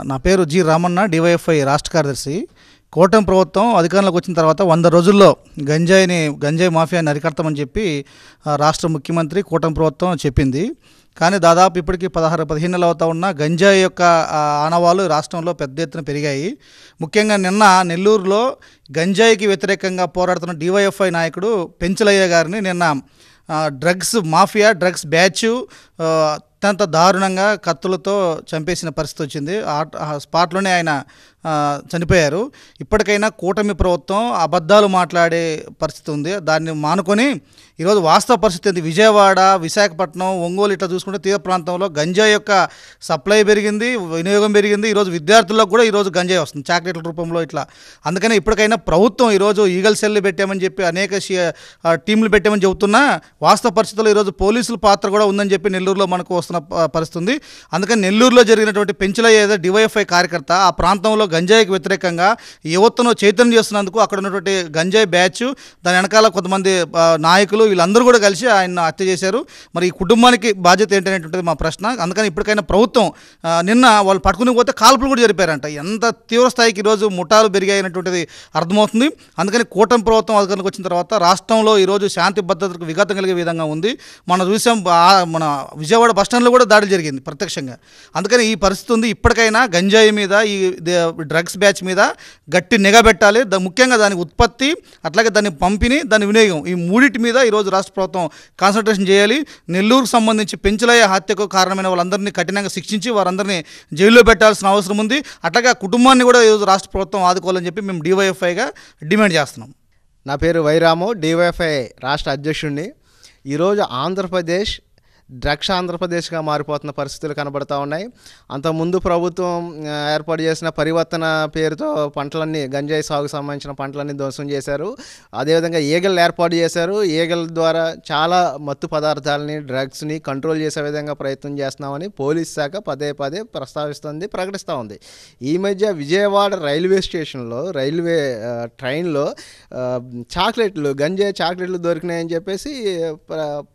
నా పేరు G Ramanna, DYFI రాష్ట్ర కార్యదర్శి. కూటమి ప్రభుత్వం అధికారంలోకి వచ్చిన తర్వాత 100 రోజుల్లో గంజాయి మాఫియాని అరికడతామని చెప్పి రాష్ట్ర ముఖ్యమంత్రి కూటమి ప్రభుత్వం చెప్పింది. కానీ దాదాపు ఇప్పటికీ 16-15 నెలలు అవుతా ఉన్న గంజాయి యొక్క ఆనవాళ్ళు రాష్ట్రంలో పెద్ద ఎత్తున పెరిగాయి. ముఖ్యంగా నిన్న నెల్లూరులో గంజాయికి వ్యతిరేకంగా పోరాడుతున్న డివైఎఫ్ఐ నాయకుడు పెంచలయ్య గారిని నిన్న డ్రగ్స్ మాఫియా, డ్రగ్స్ బ్యాచ్ అత్యంత దారుణంగా కత్తులతో చంపేసిన పరిస్థితి వచ్చింది. ఆ స్పాట్లోనే ఆయన చనిపోయారు. ఇప్పటికైనా కూటమి ప్రభుత్వం అబద్ధాలు మాట్లాడే పరిస్థితి ఉంది. దాన్ని మానుకొని ఈరోజు వాస్తవ పరిస్థితి ఏంది, విజయవాడ, విశాఖపట్నం, ఒంగోలు ఇట్లా చూసుకుంటే తీర ప్రాంతంలో గంజాయి యొక్క సప్లై పెరిగింది, వినియోగం పెరిగింది. ఈరోజు విద్యార్థులకు కూడా ఈరోజు గంజాయి వస్తుంది చాక్లెట్ల రూపంలో ఇట్లా. అందుకని ఇప్పటికైనా ప్రభుత్వం ఈరోజు ఈగల్ సెల్ పెట్టామని చెప్పి అనేక టీంలు పెట్టామని చెబుతున్నా వాస్తవ పరిస్థితుల్లో ఈరోజు పోలీసుల పాత్ర కూడా ఉందని చెప్పి నెల్లూరులో మనకు వస్తున్న పరిస్థితి ఉంది. అందుకని నెల్లూరులో జరిగినటువంటి పెంచలయ్య ఏదో డివైఎఫ్ఐ కార్యకర్త ఆ ప్రాంతంలో గంజాయికి వ్యతిరేకంగా యువతను చైతన్యం చేస్తున్నందుకు అక్కడ ఉన్నటువంటి గంజాయి బ్యాచ్, దాని వెనకాల కొంతమంది నాయకులు వీళ్ళందరూ కూడా కలిసి ఆయన హత్య చేశారు. మరి ఈ కుటుంబానికి బాధ్యత ఏంటనేటువంటిది మా ప్రశ్న. అందుకని ఇప్పటికైనా ప్రభుత్వం నిన్న వాళ్ళు పట్టుకుని పోతే కాల్పులు కూడా జరిపారంట. ఎంత తీవ్ర స్థాయికి ఈరోజు ముఠాలు పెరిగాయనేటువంటిది అర్థమవుతుంది. అందుకని కూటమి ప్రభుత్వం అధికారంలోకి వచ్చిన తర్వాత రాష్ట్రంలో ఈరోజు శాంతి భద్రతకు విఘాతం కలిగే విధంగా ఉంది. మనం చూసాం, మన విజయవాడ బస్టాండ్లో కూడా దాడి జరిగింది ప్రత్యక్షంగా. అందుకని ఈ పరిస్థితి ఉంది. ఇప్పటికైనా గంజాయి మీద, ఈ డ్రగ్స్ బ్యాచ్ మీద గట్టి నిఘా పెట్టాలి. ముఖ్యంగా దాని ఉత్పత్తి, అట్లాగే దాని పంపిణీ, దాని వినియోగం, ఈ మూడింటి మీద ఈరోజు రాష్ట్ర ప్రభుత్వం కాన్సన్ట్రేషన్ చేయాలి. నెల్లూరుకు సంబంధించి పెంచలయ్య హత్యకు కారణమైన వాళ్ళందరినీ కఠినంగా శిక్షించి వారందరినీ జైల్లో పెట్టాల్సిన అవసరం ఉంది. అట్లాగే ఆ కుటుంబాన్ని కూడా ఈరోజు రాష్ట్ర ప్రభుత్వం ఆదుకోవాలని చెప్పి మేము డివైఎఫ్ఐగా డిమాండ్ చేస్తున్నాం. నా పేరు వైరాము, డివైఎఫ్ఐ రాష్ట్ర అధ్యక్షుడిని. ఈరోజు ఆంధ్రప్రదేశ్ డ్రగ్స్ ఆంధ్రప్రదేశ్గా మారిపోతున్న పరిస్థితులు కనబడుతూ ఉన్నాయి. అంతకుముందు ప్రభుత్వం ఏర్పాటు చేసిన పరివర్తన పేరుతో పంటలన్నీ, గంజాయి సాగుకు సంబంధించిన పంటలన్నీ ధ్వంసం చేశారు. అదేవిధంగా ఈగలు ఏర్పాటు చేశారు. ఈగల ద్వారా చాలా మత్తు పదార్థాలని, డ్రగ్స్ని కంట్రోల్ చేసే విధంగా ప్రయత్నం చేస్తున్నామని పోలీస్ శాఖ పదే పదే ప్రస్తావిస్తుంది, ప్రకటిస్తూ ఉంది. ఈ మధ్య విజయవాడ రైల్వే స్టేషన్లో ట్రైన్లో చాక్లెట్లు, గంజాయి చాక్లెట్లు దొరికినాయని చెప్పేసి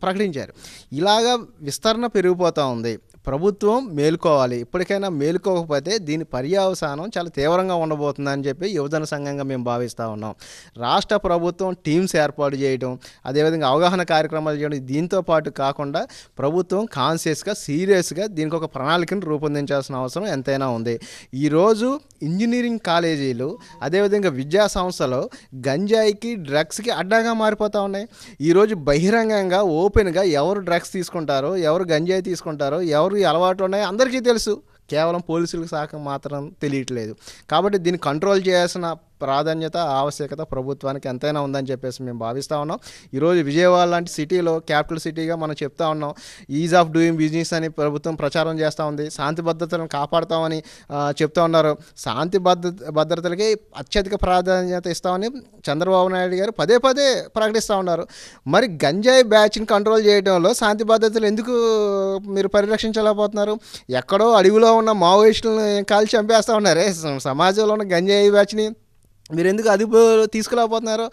ప్రకటించారు. ఇలాగా విస్తరణ పెరిగిపోతూ ఉంది. ప్రభుత్వం మేలుకోవాలి. ఇప్పటికైనా మేలుకోకపోతే దీని పర్యవసానం చాలా తీవ్రంగా ఉండబోతుందని చెప్పి యువజన సంఘంగా మేము భావిస్తూ ఉన్నాం. రాష్ట్ర ప్రభుత్వం టీమ్స్ ఏర్పాటు చేయడం, అదేవిధంగా అవగాహన కార్యక్రమాలు చేయడం, దీంతో పాటు కాకుండా ప్రభుత్వం కాన్షియస్గా, సీరియస్గా దీనికి ఒక ప్రణాళికను రూపొందించాల్సిన అవసరం ఎంతైనా ఉంది. ఈరోజు ఇంజనీరింగ్ కాలేజీలు, అదేవిధంగా విద్యా సంస్థలు గంజాయికి, డ్రగ్స్కి అడ్డాగా మారిపోతూ ఉన్నాయి. ఈరోజు బహిరంగంగా, ఓపెన్గా ఎవరు డ్రగ్స్ తీసుకుంటారో, ఎవరు గంజాయి తీసుకుంటారో, ఎవరు అలవాటు ఉన్నాయో అందరికీ తెలుసు. కేవలం పోలీసులకు శాఖ మాత్రం తెలియట్లేదు. కాబట్టి దీన్ని కంట్రోల్ చేయాల్సిన ప్రాధాన్యత, ఆవశ్యకత ప్రభుత్వానికి ఎంతైనా ఉందని చెప్పేసి మేము భావిస్తూ ఉన్నాం. ఈరోజు విజయవాడ లాంటి సిటీలో, క్యాపిటల్ సిటీగా మనం చెప్తా ఉన్నాం, ఈజ్ ఆఫ్ డూయింగ్ బిజినెస్ అని ప్రభుత్వం ప్రచారం చేస్తూ ఉంది. శాంతి భద్రతలను కాపాడుతామని చెప్తూ ఉన్నారు. శాంతి భద్రతలకి అత్యధిక ప్రాధాన్యత ఇస్తామని చంద్రబాబు నాయుడు గారు పదే పదే ప్రకటిస్తూ ఉన్నారు. మరి గంజాయి బ్యాచ్ని కంట్రోల్ చేయడంలో శాంతి భద్రతలు ఎందుకు మీరు పరిరక్షించలేకపోతున్నారు? ఎక్కడో అడవిలో ఉన్న మావోయిస్టులను కాల్చి చంపేస్తూ ఉన్నారే, సమాజంలో ఉన్న గంజాయి బ్యాచ్ని మీరు ఎందుకు అదుపు తీసుకురాకపోతున్నారు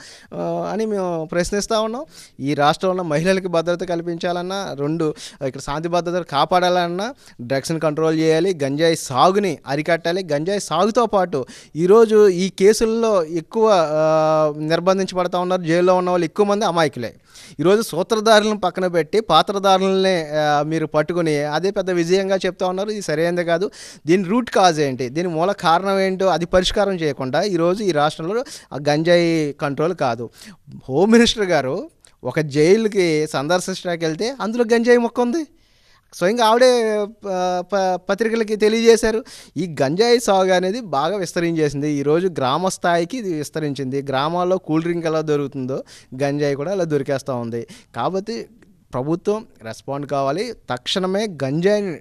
అని మేము ప్రశ్నిస్తూ ఉన్నాం. ఈ రాష్ట్రంలో మహిళలకి భద్రత కల్పించాలన్నా, ఇక్కడ శాంతి భద్రతలు కాపాడాలన్నా డ్రగ్స్ని కంట్రోల్ చేయాలి, గంజాయి సాగుని అరికట్టాలి. గంజాయి సాగుతో పాటు ఈరోజు ఈ కేసుల్లో ఎక్కువ నిర్బంధించబడతా ఉన్నారు. జైల్లో ఉన్న వాళ్ళు ఎక్కువ మంది అమాయకులే. ఈరోజు సూత్రధారులను పక్కన పెట్టి పాత్రధారులనే మీరు పట్టుకుని అదే పెద్ద విజయంగా చెప్తా ఉన్నారు. ఇది సరైనది కాదు. దీని రూట్ కాజ్ ఏంటి, దీని మూల కారణం ఏంటో అది పరిష్కారం చేయకుండా ఈరోజు ఈ రాష్ట్రంలో గంజాయి కంట్రోల్ కాదు. హోమ్ మినిస్టర్ గారు ఒక జైలుకి సందర్శించడానికి వెళ్తే అందులో గంజాయి మొక్క ఉంది. స్వయంగా ఆవిడే పత్రికలకి తెలియజేశారు. ఈ గంజాయి సాగు అనేది బాగా విస్తరించేసింది. ఈరోజు గ్రామ స్థాయికి ఇది విస్తరించింది. గ్రామాల్లో కూల్ డ్రింక్ ఎలా దొరుకుతుందో గంజాయి కూడా అలా దొరికేస్తూ ఉంది. కాబట్టి ప్రభుత్వం రెస్పాండ్ కావాలి. తక్షణమే గంజాయిని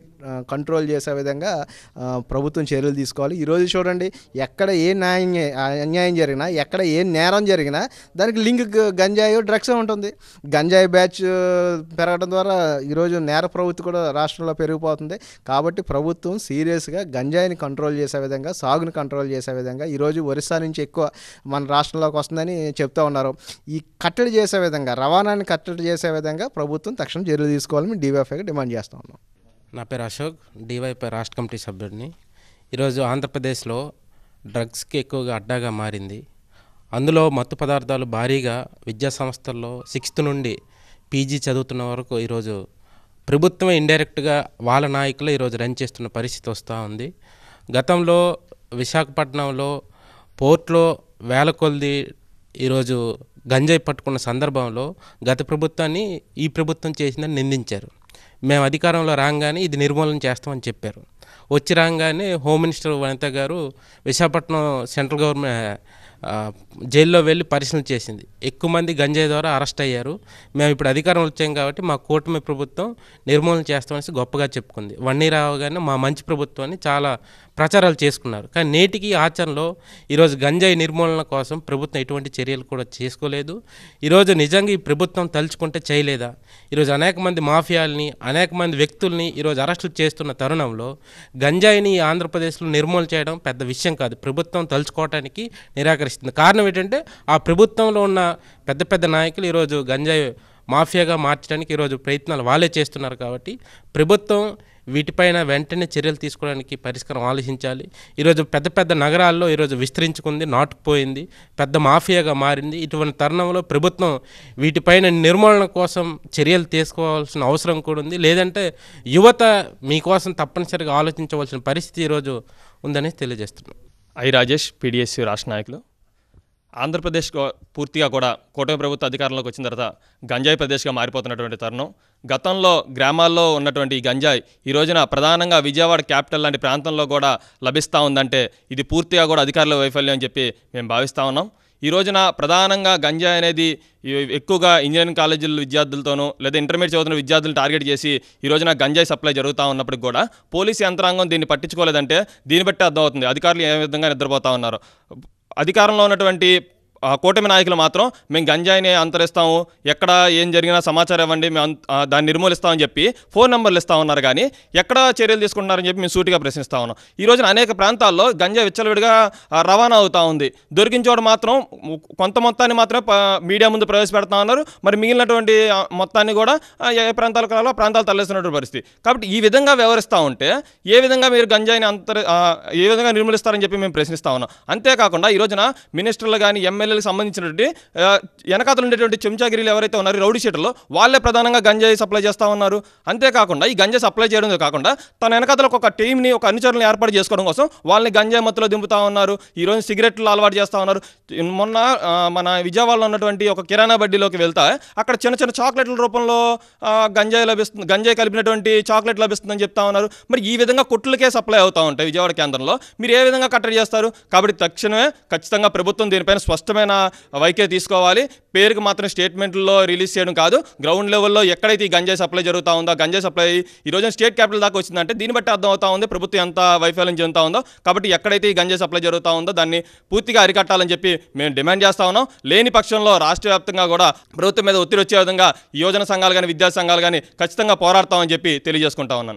కంట్రోల్ చేసే విధంగా ప్రభుత్వం చర్యలు తీసుకోవాలి. ఈరోజు చూడండి, ఎక్కడ ఏ అన్యాయం జరిగినా, ఎక్కడ ఏ నేరం జరిగినా దానికి లింక్ గంజాయి, డ్రగ్స్ ఉంటుంది. గంజాయి బ్యాచ్ పెరగడం ద్వారా ఈరోజు నేర ప్రవృత్తి కూడా రాష్ట్రంలో పెరిగిపోతుంది. కాబట్టి ప్రభుత్వం సీరియస్గా గంజాయిని కంట్రోల్ చేసే విధంగా, సాగుని కంట్రోల్ చేసే విధంగా, ఈరోజు ఒరిస్సా నుంచి ఎక్కువ మన రాష్ట్రంలోకి వస్తుందని చెప్తూ ఉన్నారు. ఈ కట్టడి చేసే విధంగా, రవాణాని కట్టడి చేసే విధంగా ప్రభుత్వం తక్షణం చర్యలు తీసుకోవాలని మేము డివైఎఫ్ఐగా డిమాండ్ చేస్తూ ఉన్నాం. నా పేరు అశోక్, డివైఎఫ్ఐ రాష్ట్ర కమిటీ సభ్యుడిని. ఈరోజు ఆంధ్రప్రదేశ్లో డ్రగ్స్కి ఎక్కువగా అడ్డాగా మారింది. అందులో మత్తు పదార్థాలు భారీగా విద్యా సంస్థల్లో 6th నుండి పీజీ చదువుతున్న వరకు ఈరోజు ప్రభుత్వమే ఇండైరెక్ట్గా వాళ్ళ నాయకులు ఈరోజు రన్ చేస్తున్న పరిస్థితి వస్తూ ఉంది. గతంలో విశాఖపట్నంలో పోర్ట్లో వేల కొలది ఈరోజు గంజాయి పట్టుకున్న సందర్భంలో గత ప్రభుత్వాన్ని ఈ ప్రభుత్వం చేసిందని నిందించారు. మేము అధికారంలో రాగానే ఇది నిర్మూలన చేస్తామని చెప్పారు. వచ్చి రాగానే హోమ్ మినిస్టర్ వనిత గారు విశాఖపట్నం సెంట్రల్ గవర్నమెంట్ జైల్లో వెళ్ళి పరిశీలన చేసింది. ఎక్కువ మంది గంజాయి ద్వారా అరెస్ట్ అయ్యారు. మేము ఇప్పుడు అధికారంలో వచ్చాం కాబట్టి మా కూటమి ప్రభుత్వం నిర్మూలన చేస్తామని గొప్పగా చెప్పుకుంది. 1 year అవగానే మా మంచి ప్రభుత్వాన్ని చాలా ప్రచారాలు చేసుకున్నారు. కానీ నేటికి ఆచరణలో ఈరోజు గంజాయి నిర్మూలన కోసం ప్రభుత్వం ఎటువంటి చర్యలు కూడా చేసుకోలేదు. ఈరోజు నిజంగా ఈ ప్రభుత్వం తలుచుకుంటే చేయలేదా? ఈరోజు అనేక మంది మాఫియాల్ని, అనేక మంది వ్యక్తుల్ని ఈరోజు అరెస్టులు చేస్తున్న తరుణంలో గంజాయిని ఆంధ్రప్రదేశ్లో నిర్మూలన చేయడం పెద్ద విషయం కాదు. ప్రభుత్వం తలుచుకోవడానికి నిరాకరిస్తుంది. కారణం ఏంటంటే ఆ ప్రభుత్వంలో ఉన్న పెద్ద పెద్ద నాయకులు ఈరోజు గంజాయి మాఫియాగా మార్చడానికి ఈరోజు ప్రయత్నాలు వాళ్ళే చేస్తున్నారు. కాబట్టి ప్రభుత్వం వీటిపైన వెంటనే చర్యలు తీసుకోవడానికి పరిష్కారం ఆలోచించాలి. ఈరోజు పెద్ద పెద్ద నగరాల్లో ఈరోజు విస్తరించుకుంది, నాటుకుపోయింది, పెద్ద మాఫియాగా మారింది. ఇటువంటి తరుణంలో ప్రభుత్వం వీటిపైన నిర్మూలన కోసం చర్యలు తీసుకోవాల్సిన అవసరం కూడా ఉంది. లేదంటే యువత మీకోసం తప్పనిసరిగా ఆలోచించవలసిన పరిస్థితి ఈరోజు ఉందని తెలియజేస్తున్నాం. రాజేష్, పీడిఎస్యు రాష్ట్ర నాయకులు. ఆంధ్రప్రదేశ్ పూర్తిగా కూడా కూటమి ప్రభుత్వ అధికారంలోకి వచ్చిన తర్వాత గంజాయి ప్రదేశ్గా మారిపోతున్నటువంటి తరుణం. గతంలో గ్రామాల్లో ఉన్నటువంటి ఈ గంజాయి ఈ రోజున ప్రధానంగా విజయవాడ క్యాపిటల్ లాంటి ప్రాంతంలో కూడా లభిస్తూ ఉందంటే ఇది పూర్తిగా కూడా అధికారుల వైఫల్యం అని చెప్పి మేము భావిస్తూ ఉన్నాం. ఈ రోజున ప్రధానంగా గంజాయి అనేది ఎక్కువగా ఇంజనీరింగ్ కాలేజీల విద్యార్థులతోనూ లేదా ఇంటర్మీడియట్ చదువుతున్న విద్యార్థులను టార్గెట్ చేసి ఈ రోజున గంజాయి సప్లై జరుగుతూ ఉన్నప్పటికి కూడా పోలీసు యంత్రాంగం దీన్ని పట్టించుకోలేదంటే దీన్ని బట్టి అర్థమవుతుంది అధికారులు ఏ విధంగా నిద్రపోతూ ఉన్నారు. అధికారంలో ఉన్నటువంటి కూటమి నాయకులు మాత్రం మేము గంజాయిని అంతరిస్తాము, ఎక్కడ ఏం జరిగినా సమాచారం ఇవ్వండి, మేము దాన్ని నిర్మూలిస్తామని చెప్పి ఫోన్ నెంబర్లు ఇస్తూ ఉన్నారు. కానీ ఎక్కడ చర్యలు తీసుకుంటున్నారని చెప్పి మేము సూటిగా ప్రశ్నిస్తూ ఉన్నాం. ఈ రోజున అనేక ప్రాంతాల్లో గంజాయి విచ్చలవిడిగా రవాణా అవుతూ ఉంది. దొరికిన చోట మాత్రం కొంత మొత్తాన్ని మాత్రమే మీడియా ముందు ప్రవేశపెడతా ఉన్నారు. మరి మిగిలినటువంటి మొత్తాన్ని కూడా ఏ ప్రాంతాలకు కావాలో ప్రాంతాలు తరలిస్తున్నటువంటి పరిస్థితి. కాబట్టి ఈ విధంగా వ్యవహరిస్తూ ఉంటే ఏ విధంగా మీరు గంజాయిని ఏ విధంగా నిర్మూలిస్తారని చెప్పి మేము ప్రశ్నిస్తూ ఉన్నాం. అంతేకాకుండా ఈ రోజున మినిస్టర్లు కానీ ఎమ్మెల్యేలకు సంబంధించినటువంటి వెనకాతలు ఉండేటువంటి చెంచాగిరీలు ఎవరైతే ఉన్నారో రౌడీ షీటర్లో వాళ్ళే ప్రధానంగా గంజాయి సప్లై చేస్తూ ఉన్నారు. అంతేకాకుండా ఈ గంజాయి సప్లై చేయడం కాకుండా తన వెనకాతలకు ఒక టీంని, ఒక అనుచరులను ఏర్పాటు చేసుకోవడం కోసం వాళ్ళని గంజాయి మత్తులో దింపుతూ ఉన్నారు. ఈరోజు సిగరెట్లు అలవాటు చేస్తూ ఉన్నారు. మొన్న మన విజయవాడలో ఉన్నటువంటి ఒక కిరాణా బడ్డీలోకి వెళ్తే అక్కడ చిన్న చిన్న చాక్లెట్ల రూపంలో గంజాయి లభిస్తుంది, గంజాయి కలిపినటువంటి చాక్లెట్ లభిస్తుందని చెప్తా ఉన్నారు. మరి ఈ విధంగా కొట్లకే సప్లై అవుతూ ఉంటాయి విజయవాడ కేంద్రంలో. మీరు ఏ విధంగా కట్టడి చేస్తారు? కాబట్టి తక్షణమే ఖచ్చితంగా ప్రభుత్వం దీనిపైన స్పష్టమైన వైఖరి తీసుకోవాలి. పేరుకి మాత్రం స్టేట్మెంట్లో రిలీజ్ చేయడం కాదు, గ్రౌండ్ లెవెల్లో ఎక్కడైతే ఈ గంజాయి సప్లై జరుగుతూ ఉందో, గంజాయి సప్లై ఈ రోజున స్టేట్ క్యాపిటల్ దాకా వచ్చిందంటే దీన్ని బట్టి అర్థం అవుతా ఉంది ప్రభుత్వం ఎంత వైఫల్యం చెందుతూ ఉందో. కాబట్టి ఎక్కడైతే ఈ గంజాయి సప్లై జరుగుతూ ఉందో దాన్ని పూర్తిగా అరికట్టాలని చెప్పి మేము డిమాండ్ చేస్తూ ఉన్నాం. లేని పక్షంలో రాష్ట్ర వ్యాప్తంగా కూడా ప్రభుత్వం మీద ఒత్తిడి వచ్చే విధంగా యువజన సంఘాలు కానీ, విద్యార్థి సంఘాలు కానీ ఖచ్చితంగా పోరాడతామని చెప్పి తెలియజేసుకుంటా ఉన్నాను.